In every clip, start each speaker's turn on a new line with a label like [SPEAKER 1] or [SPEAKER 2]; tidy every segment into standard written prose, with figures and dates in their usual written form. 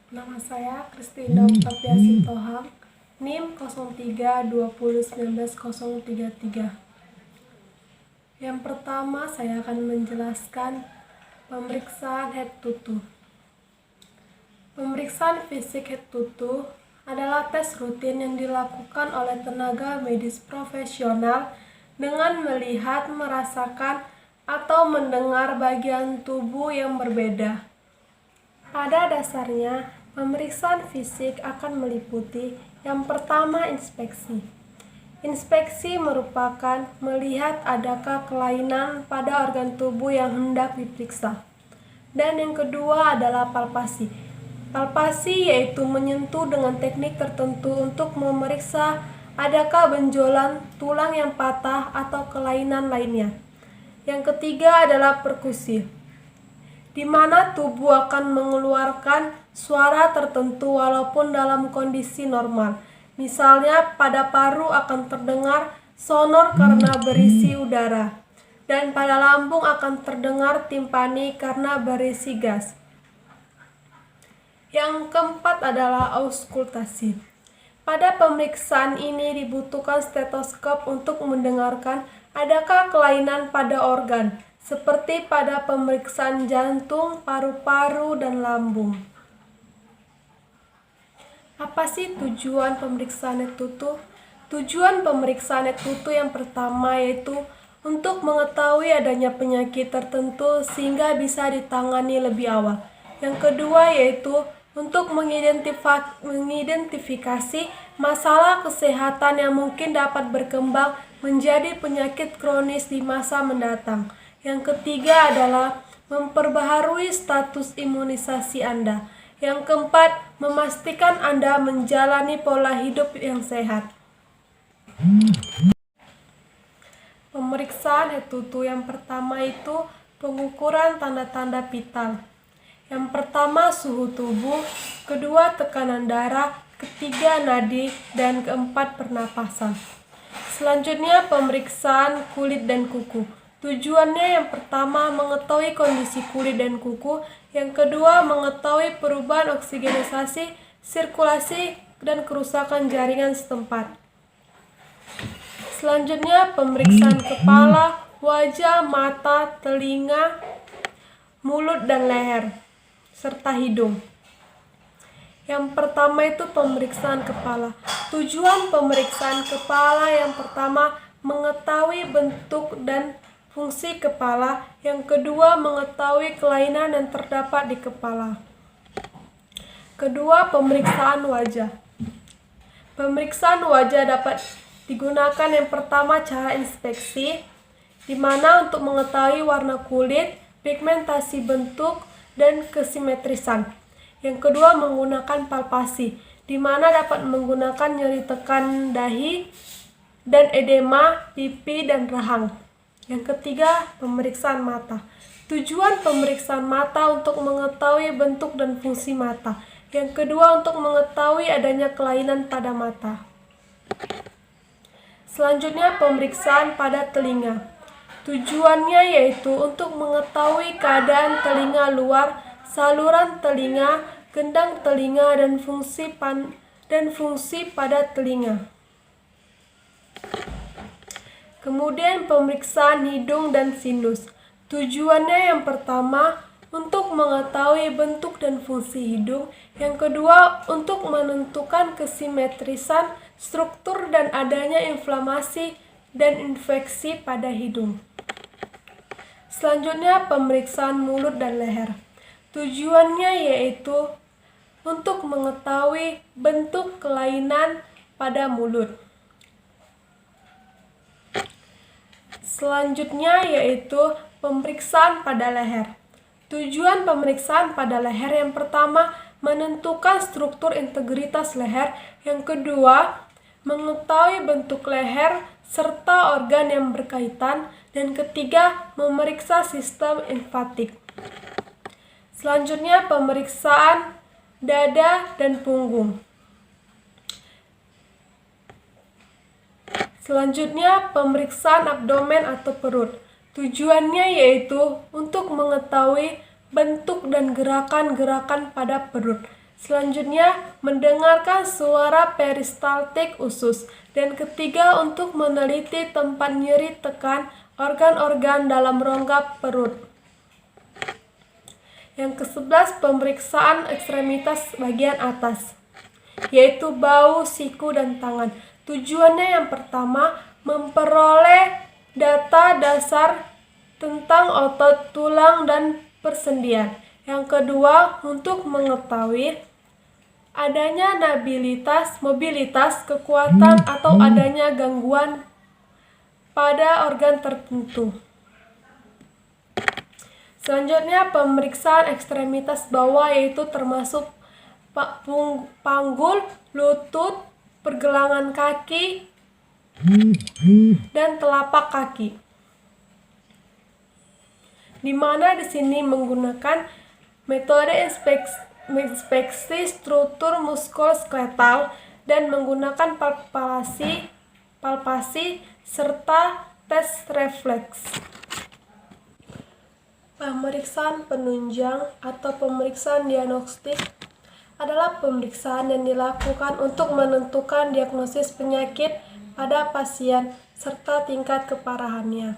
[SPEAKER 1] Nama saya Kristina Octavia Sintohang, NIM 0320190033. Yang pertama, saya akan menjelaskan pemeriksaan head to toe. Pemeriksaan fisik head to toe adalah tes rutin yang dilakukan oleh tenaga medis profesional dengan melihat, merasakan, atau mendengar bagian tubuh yang berbeda. Pada dasarnya, pemeriksaan fisik akan meliputi yang pertama inspeksi. Inspeksi merupakan melihat adakah kelainan pada organ tubuh yang hendak diperiksa. Dan yang kedua adalah palpasi. Palpasi yaitu menyentuh dengan teknik tertentu untuk memeriksa adakah benjolan tulang yang patah atau kelainan lainnya. Yang ketiga adalah perkusi, di mana tubuh akan mengeluarkan suara tertentu walaupun dalam kondisi normal. Misalnya pada paru akan terdengar sonor karena berisi udara, dan pada lambung akan terdengar timpani karena berisi gas. Yang keempat adalah auskultasi. Pada pemeriksaan ini dibutuhkan stetoskop untuk mendengarkan adakah kelainan pada organ, seperti pada pemeriksaan jantung, paru-paru, dan lambung. Apa sih tujuan pemeriksaan head to toe? Tujuan pemeriksaan head to toe yang pertama yaitu untuk mengetahui adanya penyakit tertentu sehingga bisa ditangani lebih awal. Yang kedua yaitu untuk mengidentifikasi masalah kesehatan yang mungkin dapat berkembang menjadi penyakit kronis di masa mendatang. Yang ketiga adalah memperbaharui status imunisasi Anda. Yang keempat, memastikan Anda menjalani pola hidup yang sehat. Pemeriksaan head to toe yang pertama itu pengukuran tanda-tanda vital. Yang pertama suhu tubuh, kedua tekanan darah, ketiga nadi, dan keempat pernapasan. Selanjutnya pemeriksaan kulit dan kuku. Tujuannya yang pertama mengetahui kondisi kulit dan kuku, yang kedua mengetahui perubahan oksigenisasi, sirkulasi, dan kerusakan jaringan setempat. Selanjutnya pemeriksaan kepala, wajah, mata, telinga, mulut, dan leher, serta hidung. Yang pertama itu pemeriksaan kepala. Tujuan pemeriksaan kepala yang pertama mengetahui bentuk dan fungsi kepala, yang kedua mengetahui kelainan yang terdapat di kepala. Kedua, pemeriksaan wajah. Pemeriksaan wajah dapat digunakan yang pertama cara inspeksi, di mana untuk mengetahui warna kulit, pigmentasi bentuk, dan kesimetrisan. Yang kedua menggunakan palpasi, di mana dapat menggunakan nyeri tekan dahi dan edema pipi dan rahang. Yang ketiga pemeriksaan mata. Tujuan pemeriksaan mata untuk mengetahui bentuk dan fungsi mata. Yang kedua untuk mengetahui adanya kelainan pada mata. Selanjutnya pemeriksaan pada telinga. Tujuannya yaitu untuk mengetahui keadaan telinga luar, saluran telinga, gendang telinga, dan fungsi pada telinga. Kemudian pemeriksaan hidung dan sinus. Tujuannya yang pertama untuk mengetahui bentuk dan fungsi hidung, yang kedua untuk menentukan kesimetrisan, struktur, dan adanya inflamasi dan infeksi pada hidung. Selanjutnya pemeriksaan mulut dan leher. Tujuannya yaitu untuk mengetahui bentuk kelainan pada mulut. Selanjutnya yaitu pemeriksaan pada leher. Tujuan pemeriksaan pada leher yang pertama menentukan struktur integritas leher, yang kedua mengetahui bentuk leher serta organ yang berkaitan, dan ketiga memeriksa sistem limfatik. Selanjutnya pemeriksaan dada dan punggung. Selanjutnya pemeriksaan abdomen atau perut. Tujuannya yaitu untuk mengetahui bentuk dan gerakan-gerakan pada perut. Selanjutnya, mendengarkan suara peristaltik usus. Dan ketiga, untuk meneliti tempat nyeri tekan organ-organ dalam rongga perut. Yang ke-11, pemeriksaan ekstremitas bagian atas, yaitu bahu, siku, dan tangan. Tujuannya yang pertama, memperoleh data dasar tentang otot, tulang, dan persendian. Yang kedua, untuk mengetahui adanya mobilitas, kekuatan, atau adanya gangguan pada organ tertentu. Selanjutnya, pemeriksaan ekstremitas bawah, yaitu termasuk panggul, lutut, pergelangan kaki, dan telapak kaki. Di mana di sini menggunakan metode inspeksi struktur muskuloskeletal dan menggunakan palpasi serta tes refleks. Pemeriksaan penunjang atau pemeriksaan diagnostik adalah pemeriksaan yang dilakukan untuk menentukan diagnosis penyakit pada pasien serta tingkat keparahannya.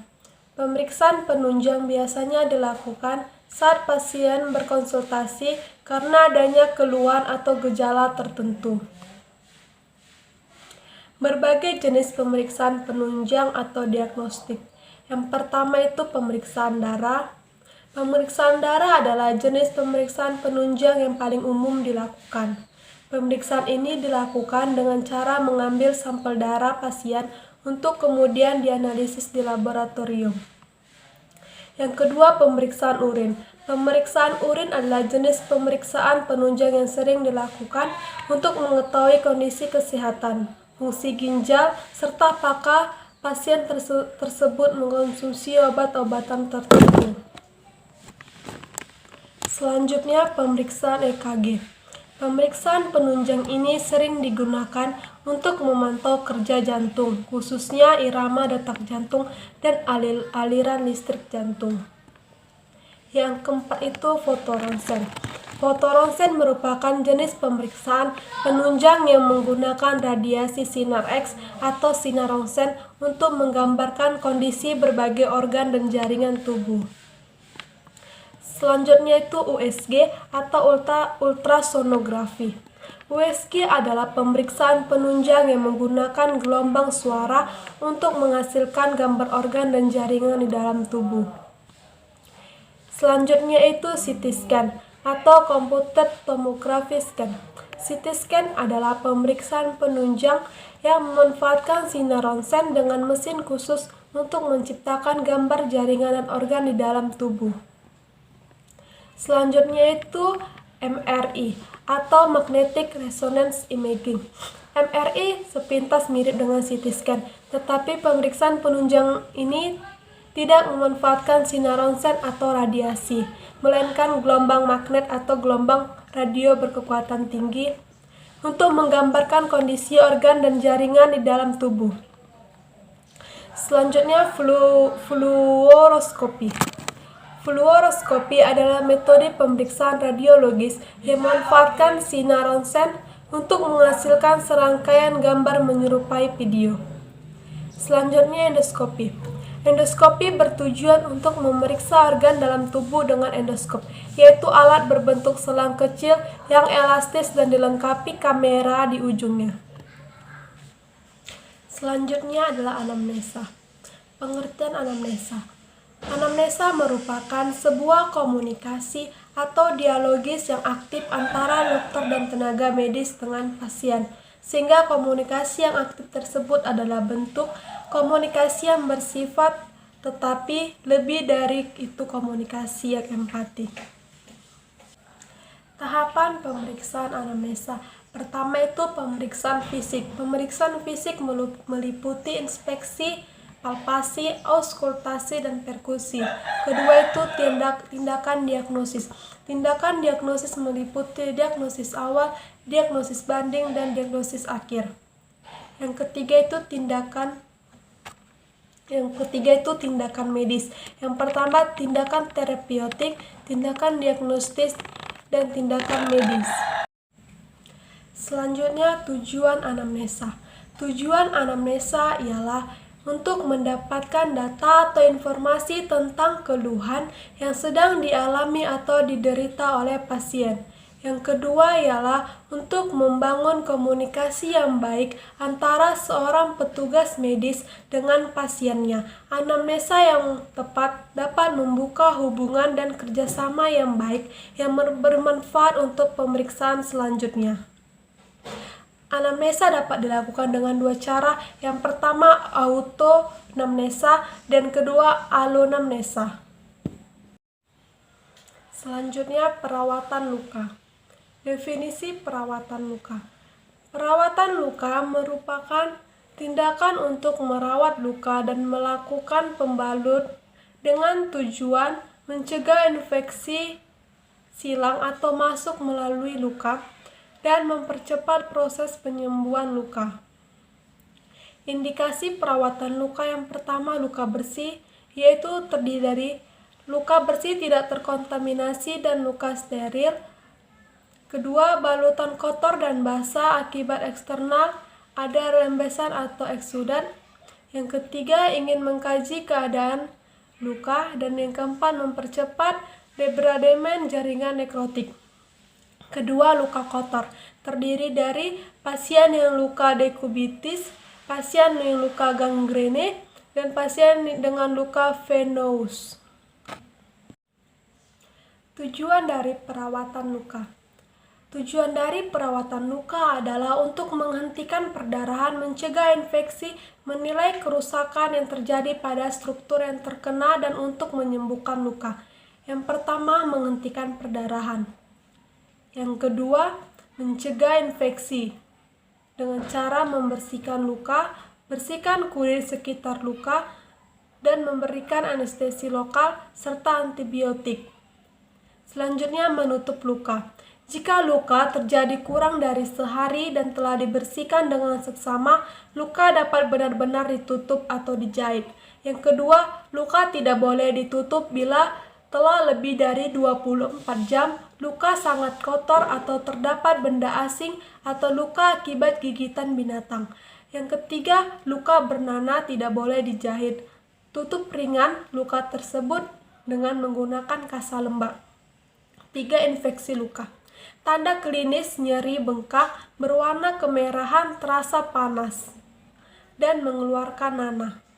[SPEAKER 1] Pemeriksaan penunjang biasanya dilakukan saat pasien berkonsultasi karena adanya keluhan atau gejala tertentu. Berbagai jenis pemeriksaan penunjang atau diagnostik. Yang pertama itu pemeriksaan darah. Pemeriksaan darah adalah jenis pemeriksaan penunjang yang paling umum dilakukan. Pemeriksaan ini dilakukan dengan cara mengambil sampel darah pasien untuk kemudian dianalisis di laboratorium. Yang kedua, pemeriksaan urin. Pemeriksaan urin adalah jenis pemeriksaan penunjang yang sering dilakukan untuk mengetahui kondisi kesehatan, fungsi ginjal, serta apakah pasien tersebut mengkonsumsi obat-obatan tertentu. Selanjutnya, pemeriksaan EKG. Pemeriksaan penunjang ini sering digunakan untuk memantau kerja jantung, khususnya irama detak jantung dan aliran listrik jantung. Yang keempat itu fotoronsen. Fotoronsen merupakan jenis pemeriksaan penunjang yang menggunakan radiasi sinar X atau sinar ronsen untuk menggambarkan kondisi berbagai organ dan jaringan tubuh. Selanjutnya itu USG atau ultrasonografi. USG adalah pemeriksaan penunjang yang menggunakan gelombang suara untuk menghasilkan gambar organ dan jaringan di dalam tubuh. Selanjutnya itu CT scan atau computed tomography scan. CT scan adalah pemeriksaan penunjang yang memanfaatkan sinar ronsen dengan mesin khusus untuk menciptakan gambar jaringan dan organ di dalam tubuh. Selanjutnya itu MRI atau Magnetic Resonance Imaging. MRI sepintas mirip dengan CT scan, tetapi pemeriksaan penunjang ini tidak memanfaatkan sinar ronsen atau radiasi, melainkan gelombang magnet atau gelombang radio berkekuatan tinggi untuk menggambarkan kondisi organ dan jaringan di dalam tubuh. Selanjutnya fluoroskopi. Fluoroskopi adalah metode pemeriksaan radiologis yang memanfaatkan sinar ronsen untuk menghasilkan serangkaian gambar menyerupai video. Selanjutnya endoskopi. Endoskopi bertujuan untuk memeriksa organ dalam tubuh dengan endoskop, yaitu alat berbentuk selang kecil yang elastis dan dilengkapi kamera di ujungnya. Selanjutnya adalah anamnesa. Pengertian anamnesa. Anamnesa merupakan sebuah komunikasi atau dialogis yang aktif antara dokter dan tenaga medis dengan pasien, sehingga komunikasi yang aktif tersebut adalah bentuk komunikasi yang bersifat tetapi lebih dari itu komunikasi yang empatik. Tahapan pemeriksaan anamnesa. Pertama itu pemeriksaan fisik. Pemeriksaan fisik meliputi inspeksi, palpasi, auskultasi, dan perkusi. Kedua itu tindakan diagnosis. Tindakan diagnosis meliputi diagnosis awal, diagnosis banding, dan diagnosis akhir. Yang ketiga itu tindakan medis. Yang pertama tindakan terapeutik, tindakan diagnostis, dan tindakan medis. Selanjutnya, tujuan anamnesa. Tujuan anamnesa ialah untuk mendapatkan data atau informasi tentang keluhan yang sedang dialami atau diderita oleh pasien. Yang kedua ialah untuk membangun komunikasi yang baik antara seorang petugas medis dengan pasiennya. Anamnesa yang tepat dapat membuka hubungan dan kerjasama yang baik yang bermanfaat untuk pemeriksaan selanjutnya. Anamnesa dapat dilakukan dengan dua cara. Yang pertama autonamnesa dan kedua alonamnesa. Selanjutnya, perawatan luka. Definisi perawatan luka. Perawatan luka merupakan tindakan untuk merawat luka dan melakukan pembalut dengan tujuan mencegah infeksi silang atau masuk melalui luka dan mempercepat proses penyembuhan luka. Indikasi perawatan luka yang pertama, luka bersih, yaitu terdiri dari luka bersih tidak terkontaminasi dan luka steril. Kedua, balutan kotor dan basah akibat eksternal, ada rembesan atau eksudan. Yang ketiga, ingin mengkaji keadaan luka. Dan yang keempat, mempercepat debrademen jaringan nekrotik. Kedua, luka kotor terdiri dari pasien yang luka dekubitis, pasien yang luka gangrene, dan pasien dengan luka venous. Tujuan dari perawatan luka. Tujuan dari perawatan luka adalah untuk menghentikan perdarahan, mencegah infeksi, menilai kerusakan yang terjadi pada struktur yang terkena, dan untuk menyembuhkan luka. Yang pertama, menghentikan perdarahan. Yang kedua, mencegah infeksi dengan cara membersihkan luka, bersihkan kulit sekitar luka, dan memberikan anestesi lokal serta antibiotik. Selanjutnya, menutup luka. Jika luka terjadi kurang dari sehari dan telah dibersihkan dengan seksama, luka dapat benar-benar ditutup atau dijahit. Yang kedua, luka tidak boleh ditutup bila telah lebih dari 24 jam, luka sangat kotor atau terdapat benda asing, atau luka akibat gigitan binatang. Yang ketiga, luka bernanah tidak boleh dijahit. Tutup ringan luka tersebut dengan menggunakan kasa lembab. 3. Infeksi luka. Tanda klinis nyeri bengkak, berwarna kemerahan, terasa panas, dan mengeluarkan nanah.